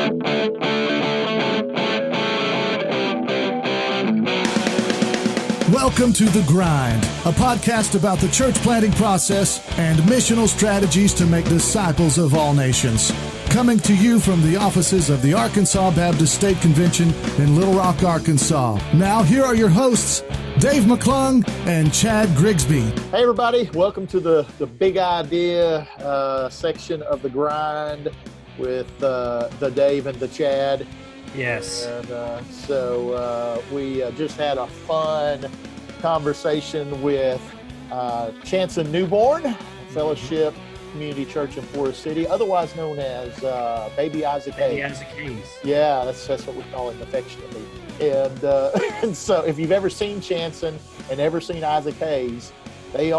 Welcome to The Grind, a podcast about the church planting process and missional strategies to make disciples of all nations. Coming to you from the offices of the Arkansas Baptist State Convention in Little Rock, Arkansas. Now, here are your hosts, Dave McClung and Chad Grigsby. Hey, everybody. Welcome to the Big Idea section of The Grind with the Dave and the Chad. Yes. And so we just had a fun conversation with Chanson Newborn, Fellowship Community Church in Forrest City, otherwise known as Baby Isaac Hayes. Baby Isaac Hayes. Yeah, that's what we call him affectionately. And so if you've ever seen Chanson and ever seen Isaac Hayes, they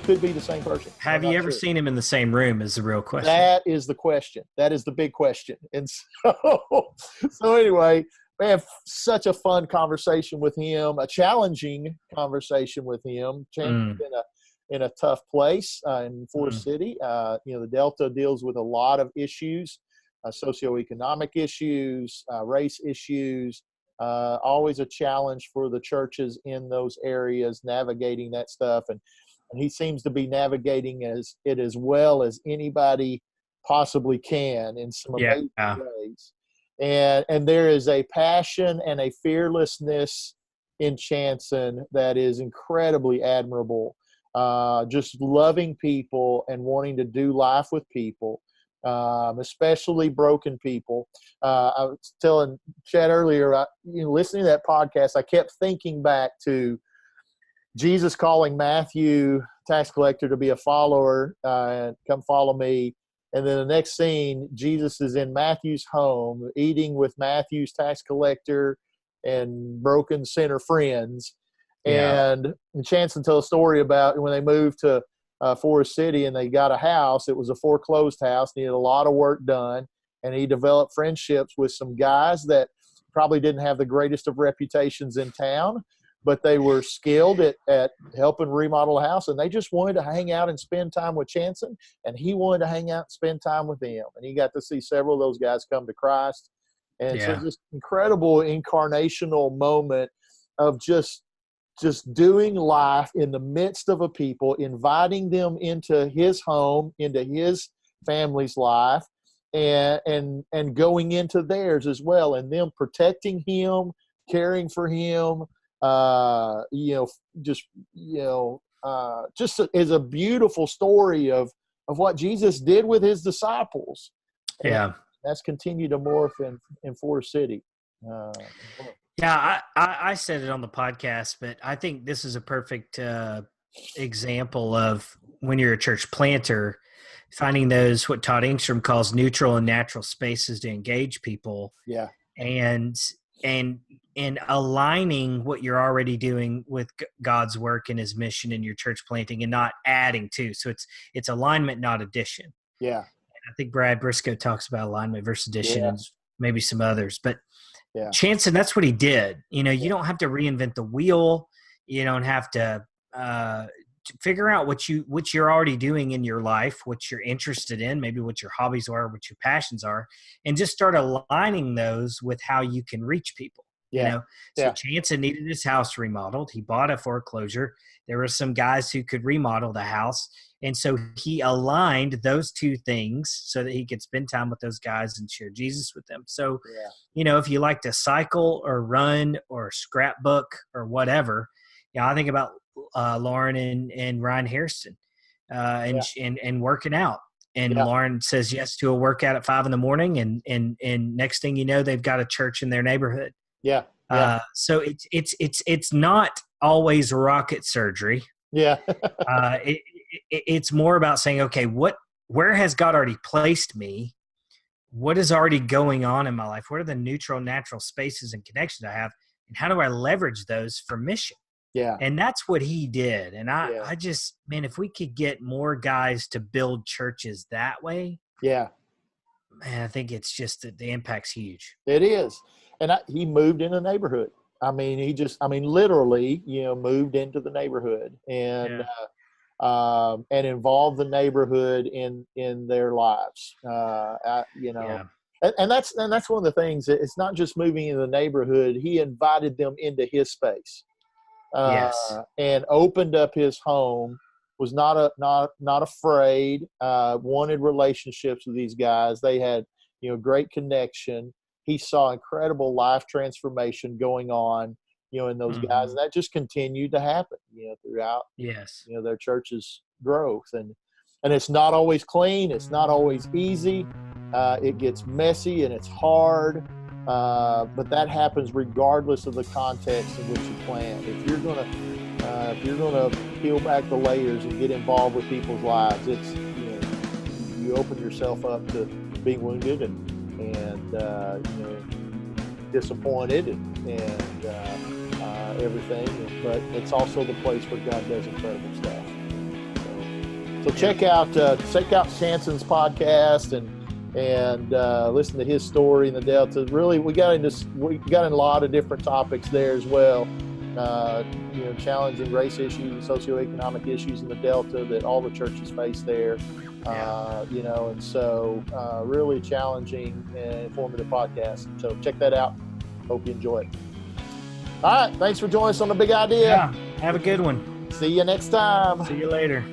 could be the same person. Have you ever seen him in the same room is the real question. That is the question. That is the big question. And so anyway, we have such a fun conversation with him, a challenging conversation with him. Chanson's in a tough place in Forrest City. The Delta deals with a lot of issues, socioeconomic issues, race issues, always a challenge for the churches in those areas navigating that stuff. And he seems to be navigating it as well as anybody possibly can in some amazing ways. And there is a passion and a fearlessness in Chanson that is incredibly admirable. Just loving people and wanting to do life with people, especially broken people. I was telling Chad earlier, listening to that podcast, I kept thinking back to Jesus calling Matthew, tax collector, to be a follower, and come follow me. And then the next scene, Jesus is in Matthew's home, eating with Matthew's tax collector and broken sinner friends. Yeah. And Chanson tells a story about when they moved to Forrest City and they got a house. It was a foreclosed house, needed a lot of work done. And he developed friendships with some guys that probably didn't have the greatest of reputations in town, but they were skilled at helping remodel a house, and they just wanted to hang out and spend time with Chanson, and he wanted to hang out and spend time with them. And he got to see several of those guys come to Christ. And so this incredible incarnational moment of just doing life in the midst of a people, inviting them into his home, into his family's life, and going into theirs as well, and them protecting him, caring for him, just is a beautiful story of what Jesus did with his disciples. Yeah. And that's continued to morph in Forrest City. I said it on the podcast, but I think this is a perfect example of when you're a church planter, finding those, what Todd Engstrom calls neutral and natural spaces to engage people. Yeah. And aligning what you're already doing with God's work and his mission in your church planting and not adding to. So it's alignment, not addition. Yeah. And I think Brad Briscoe talks about alignment versus addition and maybe some others. But Chanson, that's what he did. You don't have to reinvent the wheel. You don't have to figure out what you're already doing in your life, what you're interested in, maybe what your hobbies are, what your passions are, and just start aligning those with how you can reach people. So Chanson needed his house remodeled. He bought a foreclosure. There were some guys who could remodel the house. And so he aligned those two things so that he could spend time with those guys and share Jesus with them. So, if you like to cycle or run or scrapbook or whatever, I think about Lauren and Ryan Hairston and working out. And Lauren says yes to a workout at 5 a.m. and next thing you know, they've got a church in their neighborhood. So it's not always rocket surgery. It's more about saying, okay, where has God already placed me? What is already going on in my life? What are the neutral, natural spaces and connections I have? And how do I leverage those for mission? And that's what he did. And I just, man, if we could get more guys to build churches that way, man, I think it's just that the impact's huge. It is. And he moved in a neighborhood. Literally, moved into the neighborhood and involved the neighborhood in their lives. And that's one of the things. It's not just moving in the neighborhood. He invited them into his space, and opened up his home. Was not afraid. Wanted relationships with these guys. They had great connection. He saw incredible life transformation going on in those guys, and that just continued to happen throughout their church's growth. And it's not always clean. It's not always easy. It gets messy and it's hard, but that happens regardless of the context in which you plant. If you're gonna peel back the layers and get involved with people's lives, it's you open yourself up to being wounded and disappointed and everything. But it's also the place where God does incredible stuff. So check out Chanson's podcast and listen to his story in the Delta. Really, we got in a lot of different topics there as well. Challenging race issues, socioeconomic issues in the Delta that all the churches face there. And so really challenging and informative podcast. So check that out. Hope you enjoy it. All right. Thanks for joining us on The Big Idea. Yeah. Have a good one. See you next time. See you later.